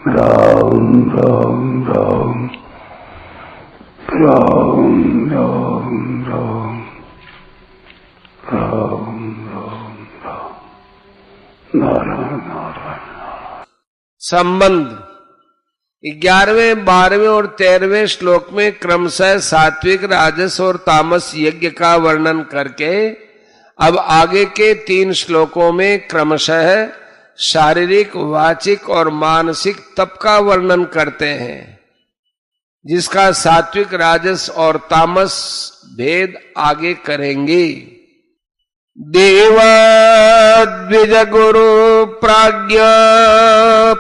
राम राम राम राम राम राम राम राम राम नारायण नारायण। संबंध 11वें, 12वें और 13वें श्लोक में क्रमशः सात्विक, राजस और तामस यज्ञ का वर्णन करके अब आगे के 3 श्लोकों में क्रमशः शारीरिक, वाचिक और मानसिक तप का वर्णन करते हैं, जिसका सात्विक, राजस और तामस भेद आगे करेंगे। देवाद्विज गुरु प्राज्ञ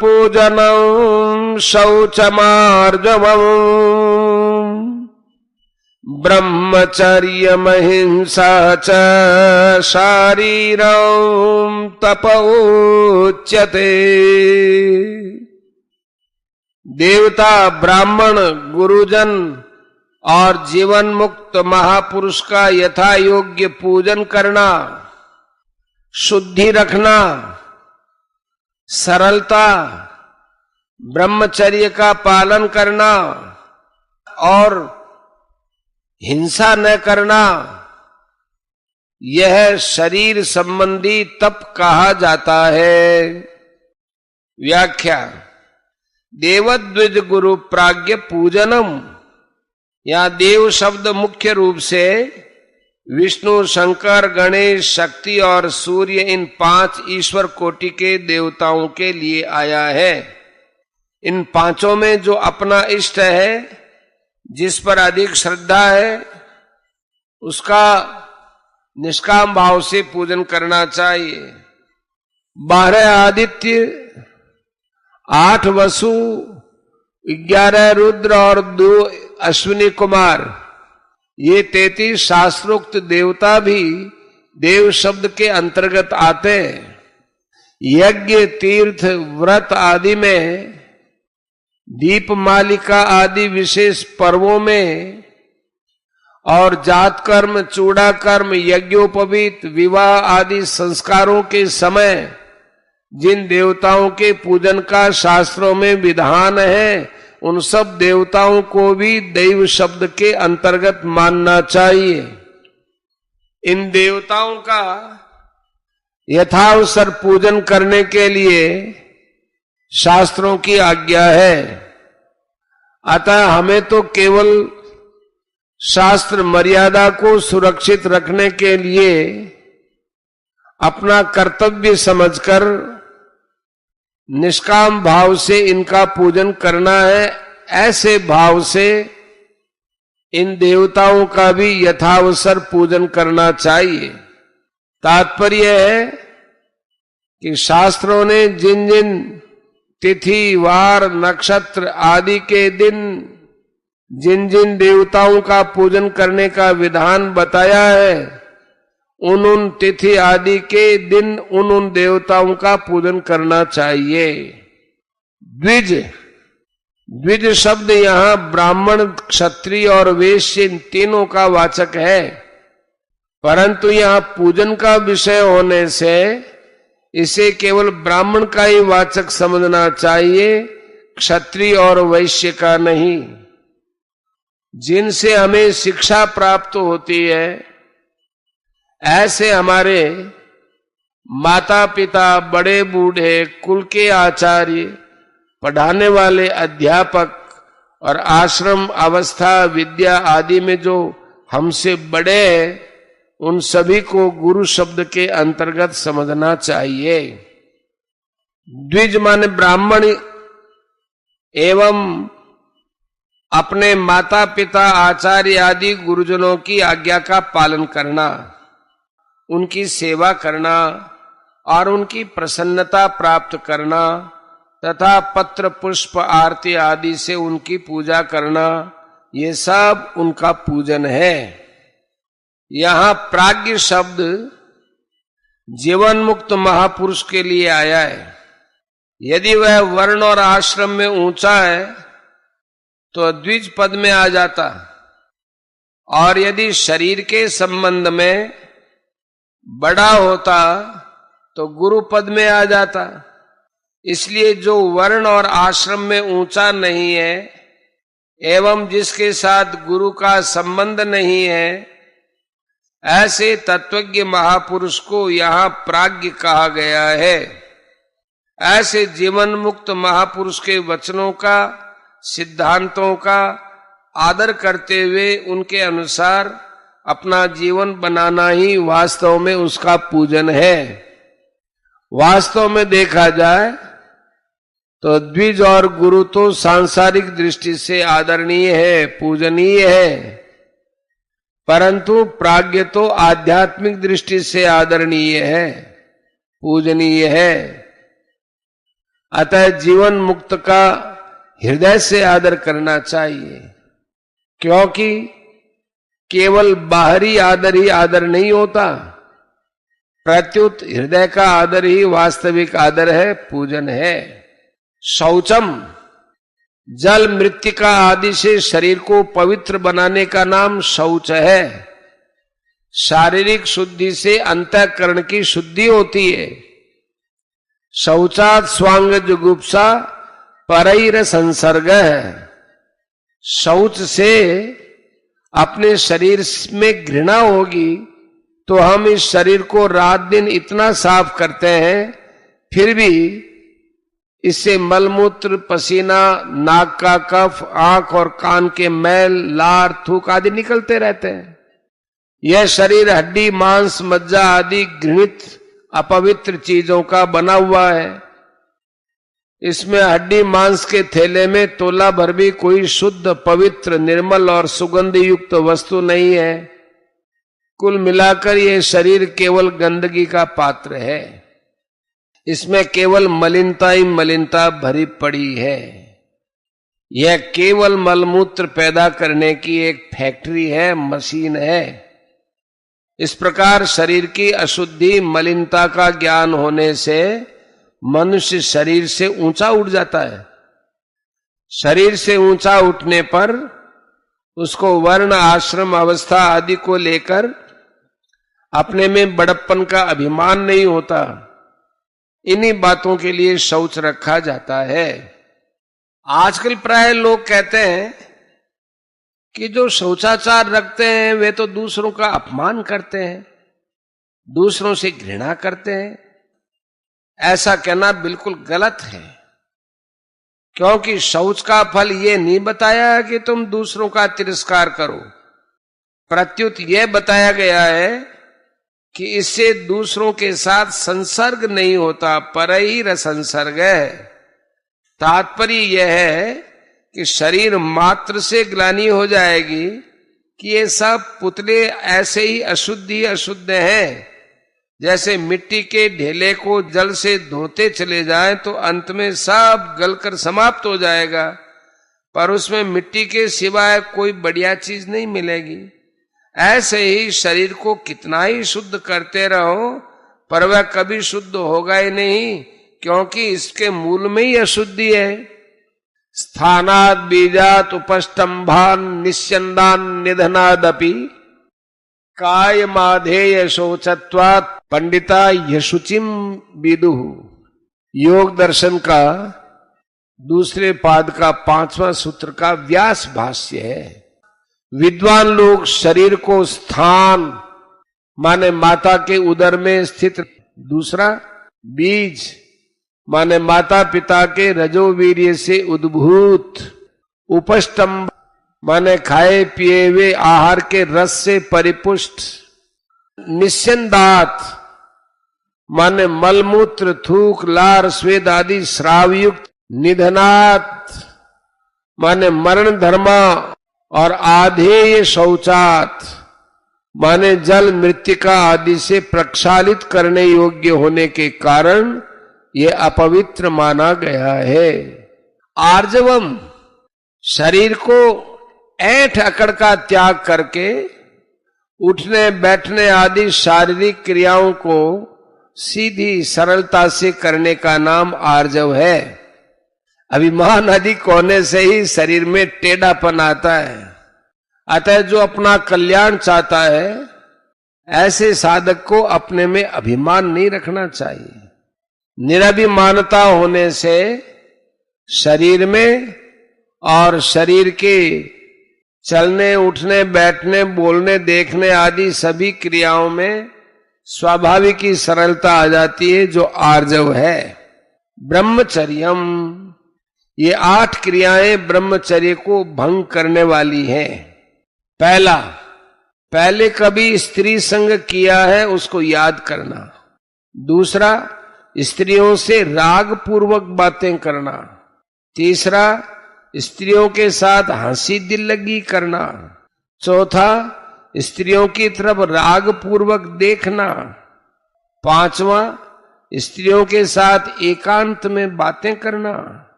पूजनम शौचमार्जवम् ब्रह्मचर्यमहिंसा च शारीरं तपोच्यते। देवता, ब्राह्मण, गुरुजन और जीवन मुक्त महापुरुष का यथा योग्य पूजन करना, शुद्धि रखना, सरलता, ब्रह्मचर्य का पालन करना और हिंसा न करना, यह शरीर संबंधी तप कहा जाता है। व्याख्या। देवद्विज गुरु प्राज्ञ पूजनम, या देव शब्द मुख्य रूप से विष्णु, शंकर, गणेश, शक्ति और सूर्य, इन 5 ईश्वर कोटि के देवताओं के लिए आया है। इन 5 में जो अपना इष्ट है, जिस पर अधिक श्रद्धा है, उसका निष्काम भाव से पूजन करना चाहिए। 12 आदित्य, 8 वसु, 11 रुद्र और 2 अश्विनी कुमार, ये 33 शास्त्रोक्त देवता भी देव शब्द के अंतर्गत आते हैं। यज्ञ, तीर्थ, व्रत आदि में, दीप मालिका आदि विशेष पर्वों में और जात कर्म, चूड़ा कर्म, यज्ञोपवीत, विवाह आदि संस्कारों के समय जिन देवताओं के पूजन का शास्त्रों में विधान है, उन सब देवताओं को भी दैव शब्द के अंतर्गत मानना चाहिए। इन देवताओं का यथावसर पूजन करने के लिए शास्त्रों की आज्ञा है। अतः हमें तो केवल शास्त्र मर्यादा को सुरक्षित रखने के लिए अपना कर्तव्य समझकर निष्काम भाव से इनका पूजन करना है। ऐसे भाव से इन देवताओं का भी यथावसर पूजन करना चाहिए। तात्पर्य है कि शास्त्रों ने जिन जिन तिथि, वार, नक्षत्र आदि के दिन जिन जिन देवताओं का पूजन करने का विधान बताया है, उन तिथि आदि के दिन उन देवताओं का पूजन करना चाहिए। द्विज, द्विज शब्द यहां ब्राह्मण, क्षत्रिय और वैश्य, इन तीनों का वाचक है, परंतु यहां पूजन का विषय होने से इसे केवल ब्राह्मण का ही वाचक समझना चाहिए, क्षत्रिय और वैश्य का नहीं। जिनसे हमें शिक्षा प्राप्त होती है, ऐसे हमारे माता पिता, बड़े बूढ़े, कुल के आचार्य, पढ़ाने वाले अध्यापक और आश्रम अवस्था, विद्या आदि में जो हमसे बड़े हैं, उन सभी को गुरु शब्द के अंतर्गत समझना चाहिए। द्विज माने ब्राह्मण एवं अपने माता पिता, आचार्य आदि गुरुजनों की आज्ञा का पालन करना, उनकी सेवा करना और उनकी प्रसन्नता प्राप्त करना तथा पत्र, पुष्प, आरती आदि से उनकी पूजा करना, ये सब उनका पूजन है। यहां प्राज्ञ शब्द जीवन मुक्त महापुरुष के लिए आया है। यदि वह वर्ण और आश्रम में ऊंचा है तो द्विज पद में आ जाता, और यदि शरीर के संबंध में बड़ा होता तो गुरु पद में आ जाता। इसलिए जो वर्ण और आश्रम में ऊंचा नहीं है एवं जिसके साथ गुरु का संबंध नहीं है, ऐसे तत्वज्ञ महापुरुष को यहां प्राज्ञ कहा गया है। ऐसे जीवन मुक्त महापुरुष के वचनों का, सिद्धांतों का आदर करते हुए उनके अनुसार अपना जीवन बनाना ही वास्तव में उसका पूजन है। वास्तव में देखा जाए तो द्विज और गुरु तो सांसारिक दृष्टि से आदरणीय है, पूजनीय है, परंतु प्राज्ञ तो आध्यात्मिक दृष्टि से आदरणीय है, पूजनीय है। अतः जीवन मुक्त का हृदय से आदर करना चाहिए, क्योंकि केवल बाहरी आदर ही आदर नहीं होता, प्रत्युत हृदय का आदर ही वास्तविक आदर है, पूजन है। शौचम, जल मृत्तिका आदि से शरीर को पवित्र बनाने का नाम शौच है। शारीरिक शुद्धि से अंतःकरण की शुद्धि होती है। शौचात स्वांग जुगुप्सा परैर संसर्ग है। शौच से अपने शरीर में घृणा होगी तो हम इस शरीर को रात दिन इतना साफ करते हैं, फिर भी इससे मलमूत्र, पसीना, नाक का कफ, आंख और कान के मैल, लार, थूक आदि निकलते रहते हैं। यह शरीर हड्डी, मांस, मज्जा आदि घृणित अपवित्र चीजों का बना हुआ है। इसमें हड्डी मांस के थैले में तोला भर भी कोई शुद्ध, पवित्र, निर्मल और सुगंध युक्त वस्तु नहीं है। कुल मिलाकर यह शरीर केवल गंदगी का पात्र है। इसमें केवल मलिनता ही मलिनता भरी पड़ी है। यह केवल मलमूत्र पैदा करने की एक फैक्ट्री है, मशीन है। इस प्रकार शरीर की अशुद्धि, मलिनता का ज्ञान होने से मनुष्य शरीर से ऊंचा उठ जाता है। शरीर से ऊंचा उठने पर उसको वर्ण, आश्रम, अवस्था आदि को लेकर अपने में बड़प्पन का अभिमान नहीं होता। इन्हीं बातों के लिए शौच रखा जाता है। आजकल प्राय लोग कहते हैं कि जो शौचाचार रखते हैं वे तो दूसरों का अपमान करते हैं, दूसरों से घृणा करते हैं। ऐसा कहना बिल्कुल गलत है, क्योंकि शौच का फल ये नहीं बताया कि तुम दूसरों का तिरस्कार करो, प्रत्युत यह बताया गया है कि इससे दूसरों के साथ संसर्ग नहीं होता, परैर संसर्ग है। तात्पर्य यह है कि शरीर मात्र से ग्लानि हो जाएगी कि ये सब पुतले ऐसे ही अशुद्ध हैं। जैसे मिट्टी के ढेले को जल से धोते चले जाएं तो अंत में सब गलकर समाप्त हो जाएगा, पर उसमें मिट्टी के सिवाय कोई बढ़िया चीज नहीं मिलेगी। ऐसे ही शरीर को कितना ही शुद्ध करते रहो, पर वह कभी शुद्ध होगा ही नहीं, क्योंकि इसके मूल में ही अशुद्धि है। स्थानाद बीजात उपस्तंभान निस्यंदान निधनादपि काय माधेय शोचत्वात् पंडिता यशुचिम विदुः। योग दर्शन का दूसरे पाद का 5वां सूत्र का व्यास भाष्य है। विद्वान लोग शरीर को स्थान माने माता के उदर में स्थित, दूसरा बीज माने माता पिता के रजोवीर्य से उद्भूत, उपस्तंभ माने खाए पिए हुए आहार के रस से परिपुष्ट, निस्यंदात माने मलमूत्र, थूक, लार, स्वेद आदि श्रावयुक्त, निधनात माने मरण धर्मा और आधेय शौचात माने जल मृत्तिका आदि से प्रक्षालित करने योग्य होने के कारण यह अपवित्र माना गया है। आर्जवम, शरीर को ऐंठ अकड़ का त्याग करके उठने बैठने आदि शारीरिक क्रियाओं को सीधी सरलता से करने का नाम आर्जव है। अभिमान अधिक होने से ही शरीर में टेढ़ापन आता है। अतः जो अपना कल्याण चाहता है, ऐसे साधक को अपने में अभिमान नहीं रखना चाहिए। निरभिमानता होने से शरीर में और शरीर के चलने, उठने, बैठने, बोलने, देखने आदि सभी क्रियाओं में स्वाभाविक ही सरलता आ जाती है, जो आर्जव है। ब्रह्मचर्यम, ये 8 क्रियाएं ब्रह्मचर्य को भंग करने वाली हैं। पहला, पहले कभी स्त्री संग किया है उसको याद करना। दूसरा, स्त्रियों से राग पूर्वक बातें करना। तीसरा, स्त्रियों के साथ हंसी दिल लगी करना। चौथा, स्त्रियों की तरफ राग पूर्वक देखना। पांचवा, स्त्रियों के साथ एकांत में बातें करना।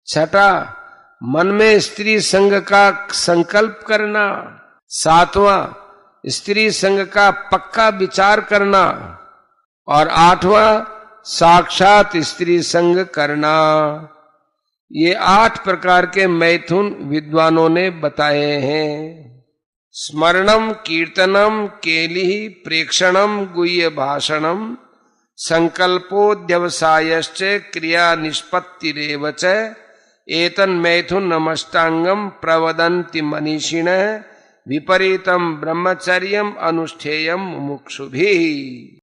छठा, मन में स्त्री संग का संकल्प करना। सातवां, स्त्री संग का पक्का विचार करना। और आठवां, साक्षात स्त्री संग करना। ये 8 प्रकार के मैथुन विद्वानों ने बताए हैं। स्मरणम, कीर्तनम, केलिहि, प्रेक्षणम, गुह्य भाषणम, संकल्पोद्यवसायश्च, क्रिया निष्पत्तिरेव च, एतन मैथुन नमष्टांगम प्रवदन्ति मनीषिणः, विपरीतम ब्रह्मचर्यम अनुष्ठेयम मुमुक्षुभिः।